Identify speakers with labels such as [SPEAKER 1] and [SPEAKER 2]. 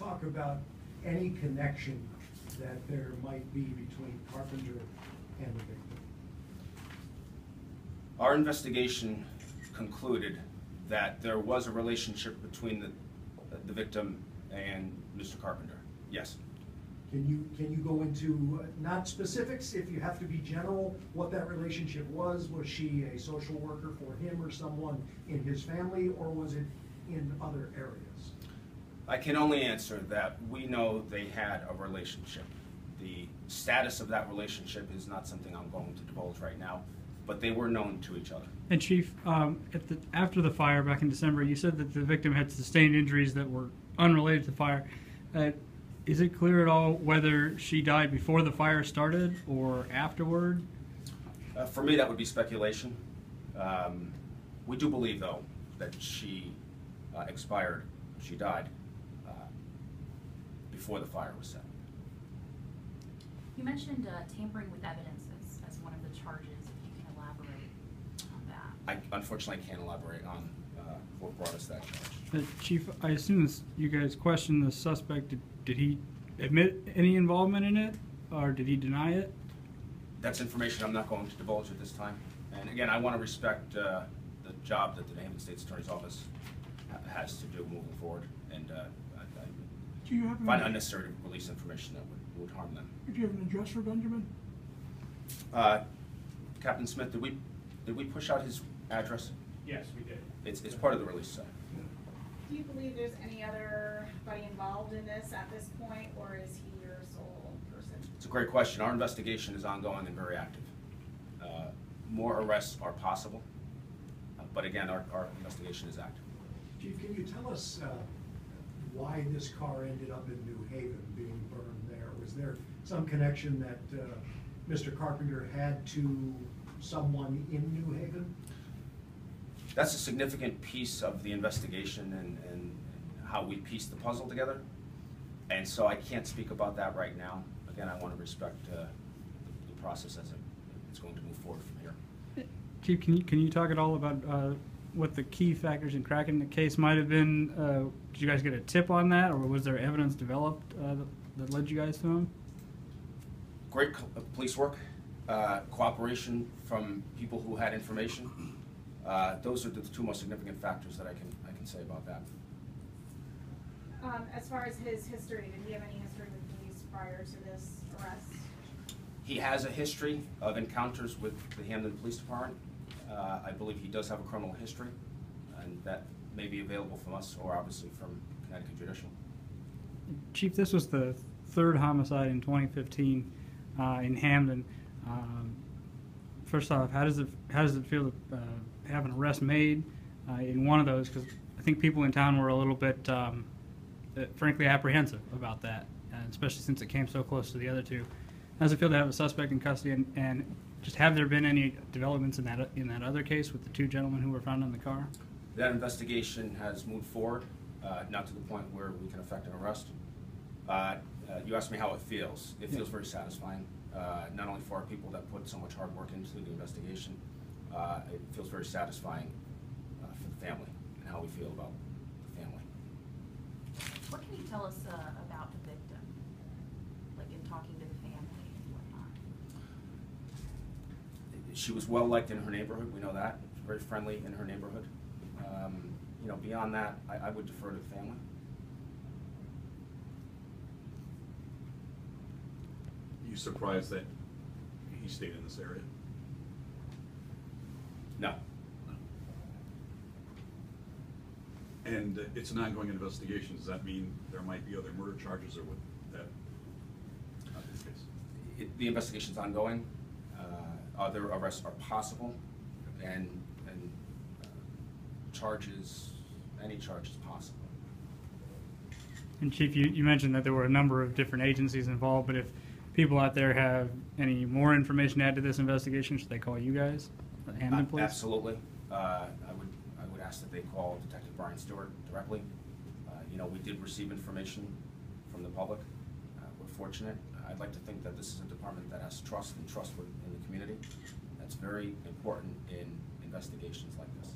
[SPEAKER 1] talk about any connection that there might be between Carpenter and the victim?
[SPEAKER 2] Our investigation concluded that there was a relationship between the victim and Mr. Carpenter. Yes.
[SPEAKER 1] Can you go into, not specifics, if you have to be general, what that relationship was? Was she a social worker for him or someone in his family, or was it in other areas?
[SPEAKER 2] I can only answer that we know they had a relationship. The status of that relationship is not something I'm going to divulge right now, but they were known to each other.
[SPEAKER 3] And Chief, after the fire back in December, you said that the victim had sustained injuries that were unrelated to the fire. Is it clear at all whether she died before the fire started or afterward?
[SPEAKER 2] For me, that would be speculation. We do believe, though, that she expired, she died, before the fire was set.
[SPEAKER 4] You mentioned tampering with evidence as one of the charges. If you can elaborate on that.
[SPEAKER 2] I unfortunately can't elaborate on what brought us that charge.
[SPEAKER 3] Chief, I assume you guys questioned the suspect. Did he admit any involvement in it, or did he deny it?
[SPEAKER 2] That's information I'm not going to divulge at this time. And again, I want to respect the job that the New Haven State's Attorney's Office has to do moving forward, and
[SPEAKER 5] Do you have
[SPEAKER 2] find unnecessary to release information that would harm them.
[SPEAKER 5] Do you have an address for Benjamin?
[SPEAKER 2] Captain Smith, did we push out his address?
[SPEAKER 6] Yes, we did.
[SPEAKER 2] It's part of the release, so.
[SPEAKER 7] Do you believe there's any otherbody involved in this at this point, or is he your sole person?
[SPEAKER 2] It's a great question. Our investigation is ongoing and very active. More arrests are possible, but again, our investigation is active.
[SPEAKER 1] Chief, can you tell us why this car ended up in New Haven being burned there? Was there some connection that Mr. Carpenter had to someone in New Haven?
[SPEAKER 2] That's a significant piece of the investigation and how we pieced the puzzle together. And so I can't speak about that right now. Again, I want to respect the process as it's going to move forward from here.
[SPEAKER 3] Chief, can you talk at all about what the key factors in cracking the case might have been? Did you guys get a tip on that, or was there evidence developed that led you guys to him?
[SPEAKER 2] Great police work, cooperation from people who had information. Those are the two most significant factors that I can say about that.
[SPEAKER 7] As far as his history, did he have any history with police prior to this arrest?
[SPEAKER 2] He has a history of encounters with the Hamden Police Department. I believe he does have a criminal history, and that may be available from us or obviously from Connecticut Judicial.
[SPEAKER 3] Chief, this was the third homicide in 2015 in Hamden. First off, how does it feel to have an arrest made in one of those? Because I think people in town were a little bit, frankly, apprehensive about that, especially since it came so close to the other two. How does it feel to have a suspect in custody, and just have there been any developments in that other case with the two gentlemen who were found in the car?
[SPEAKER 2] That investigation has moved forward, not to the point where we can effect an arrest. You asked me how it feels. It feels very satisfying, not only for our people that put so much hard work into the investigation. It feels very satisfying for the family and how we feel about the family.
[SPEAKER 4] What can you tell us about the victim, like in talking to the family and whatnot?
[SPEAKER 2] She was well liked in her neighborhood. We know that. She was very friendly in her neighborhood. You know, beyond that, I would defer to the family.
[SPEAKER 8] Are you surprised that he stayed in this area?
[SPEAKER 2] No.
[SPEAKER 8] And it's an ongoing investigation. Does that mean there might be other murder charges, or would that not be the case?
[SPEAKER 2] The investigation's ongoing. Other arrests are possible, and charges, any charge is possible.
[SPEAKER 3] And Chief, you mentioned that there were a number of different agencies involved, but if people out there have any more information to add to this investigation, should they call you guys, Hamden Police?
[SPEAKER 2] Absolutely. I would ask that they call Detective Brian Stewart directly. You know, we did receive information from the public. We're fortunate. I'd like to think that this is a department that has trust in the community. That's very important in investigations like this.